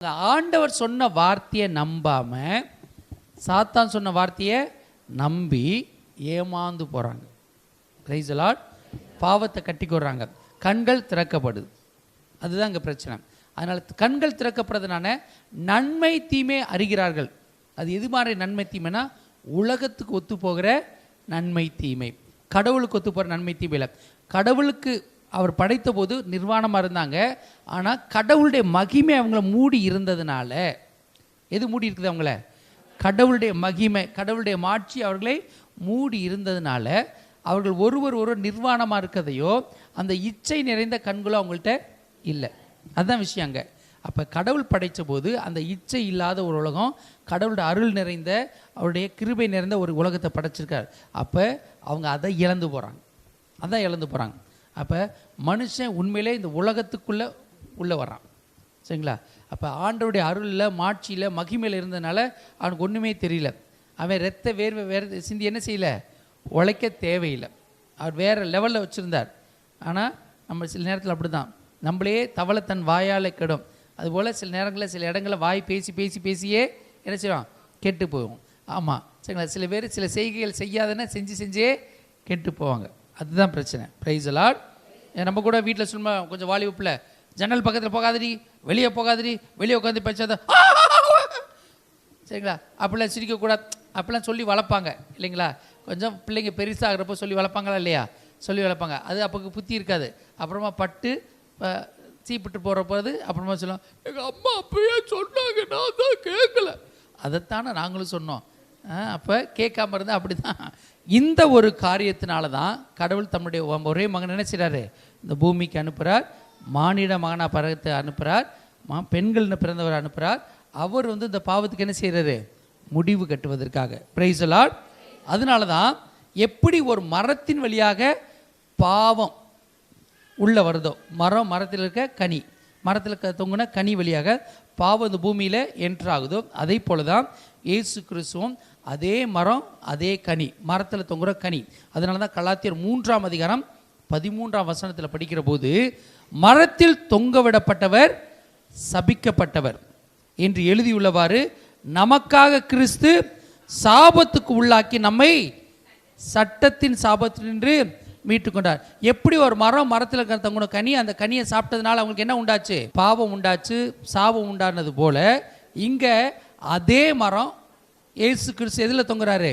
ஆண்டவர் சொன்ன வார்த்தையை நம்பாம சாத்தான் சொன்ன வார்த்தையை நம்பி ஏமாந்து போறாங்க. Praise the Lord. பாவத்தை கட்டிக்கொள்றாங்க. கண்கள் திறக்கப்படுது. அதுதான் இங்கே பிரச்சனை. அதனால் கண்கள் திறக்கப்படுறதுனால நன்மை தீமை அறிகிறார்கள். அது எது மாதிரி நன்மை தீமைனா உலகத்துக்கு ஒத்து போகிற நன்மை தீமை, கடவுளுக்கு ஒத்து போகிற நன்மை தீமையில். கடவுளுக்கு அவர் படைத்த போது நிர்வாணமாக இருந்தாங்க. ஆனால் கடவுளுடைய மகிமை அவங்கள மூடி இருந்ததுனால, எது மூடி இருக்குது அவங்கள? கடவுளுடைய மகிமை, கடவுளுடைய மாட்சி அவர்களை மூடி இருந்ததுனால அவர்கள் ஒருவர் நிர்வாணமாக இருக்கிறதையோ அந்த இச்சை நிறைந்த கண்களோ அவங்கள்ட்ட இல்லை. அதுதான் விஷயம் அங்கே. அப்போ கடவுள் படைத்த போது அந்த இச்சை இல்லாத ஒரு உலகம், கடவுளுடைய அருள் நிறைந்த அவருடைய கிருபை நிறைந்த ஒரு உலகத்தை படைச்சிருக்கார். அப்போ அவங்க அதை இழந்து போகிறாங்க. அப்போ மனுஷன் உண்மையிலே இந்த உலகத்துக்குள்ளே உள்ளே வர்றான். சரிங்களா? அப்போ ஆண்டவருடைய அருளில் மாட்சியில் மகிமையில் இருந்ததுனால அவனுக்கு ஒன்றுமே தெரியல. அவன் வேறு சிந்தி என்ன செய்யலை, உழைக்க தேவையில்லை. அவர் வேறு லெவலில் வச்சுருந்தார். ஆனால் நம்ம சில நேரத்தில் அப்படி தான், நம்மளே தவளை தன் வாயால் கெடும். அதுபோல் சில நேரங்களில் சில இடங்களில் வாய் பேசியே என்ன செய்வோம், கெட்டு போவோம். ஆமாம், சரிங்களா? சில பேர் சில செய்கைகள் செய்யாதன செஞ்சே கெட்டு போவாங்க. அதுதான் பிரச்சனை. Praise the Lord. நம்ம கூட வீட்டில் சும்மா கொஞ்சம் வாலிபப்பில் ஜன்னல் பக்கத்தில் போகாதடி, வெளியே போகாதடி, வெளியே உட்காந்து பேசாத, சரிங்களா? அப்படிலாம் சிரிக்கக்கூடாது, அப்படிலாம் சொல்லி வளர்ப்பாங்க இல்லைங்களா? கொஞ்சம் பிள்ளைங்க பெருசாகிறப்போ சொல்லி வளர்ப்பாங்களா இல்லையா? சொல்லி வளர்ப்பாங்க. அது அப்போ புத்தி இருக்காது. அப்புறமா பட்டு சீப்பிட்டு போகிறப்போது அப்புறமா சொல்லலாம், எங்கள் அம்மா அப்பயே சொன்னாங்க, நான் தான் கேட்கல. அதைத்தானே நாங்களும் சொன்னோம். அப்போ கேட்காம இருந்தால் அப்படி தான். இந்த ஒரு காரியத்தினால தான் கடவுள் தம்முடைய ஒரே மகன் என்ன செய்கிறாரு, இந்த பூமிக்கு அனுப்புகிறார். மானிட மகனா பரகத்தை அனுப்புகிறார். பெண்கள்னு பிறந்தவர் அனுப்புகிறார். அவர் இந்த பாவத்துக்கு என்ன செய்கிறாரு, முடிவு கட்டுவதற்காக. Praise the Lord. அதனால தான் எப்படி ஒரு மரத்தின் வழியாக பாவம் உள்ளே வருதோ, மரத்தில் இருக்க கனி, மரத்தில் தொங்குன கனி வழியாக பாவம் இந்த பூமியில் என்ட்ராகுதோ, அதே போல தான் இயேசு கிறிஸ்துவும் அதே மரம், அதே கனி, மரத்தில் தொங்குற கனி. அதனால தான் கலாத்தியர் 3ஆம் அதிகாரம் 13ஆம் வசனத்தில் படிக்கிற போது, மரத்தில் தொங்க விடப்பட்டவர் சபிக்கப்பட்டவர் என்று எழுதியுள்ளவாறு நமக்காக கிறிஸ்து சாபத்துக்கு உள்ளாக்கி நம்மை சட்டத்தின் சாபத்தினின்று மீட்டு கொண்டார். எப்படி ஒரு மரத்தில் தங்குன கனி, அந்த கனியை சாப்பிட்டதுனால அவங்களுக்கு என்ன உண்டாச்சு, பாவம் உண்டாச்சு, சாபம் உண்டானது போல இங்கே அதே மரம் இயேசு கிறிஸ்து எதில் தொங்குறாரு,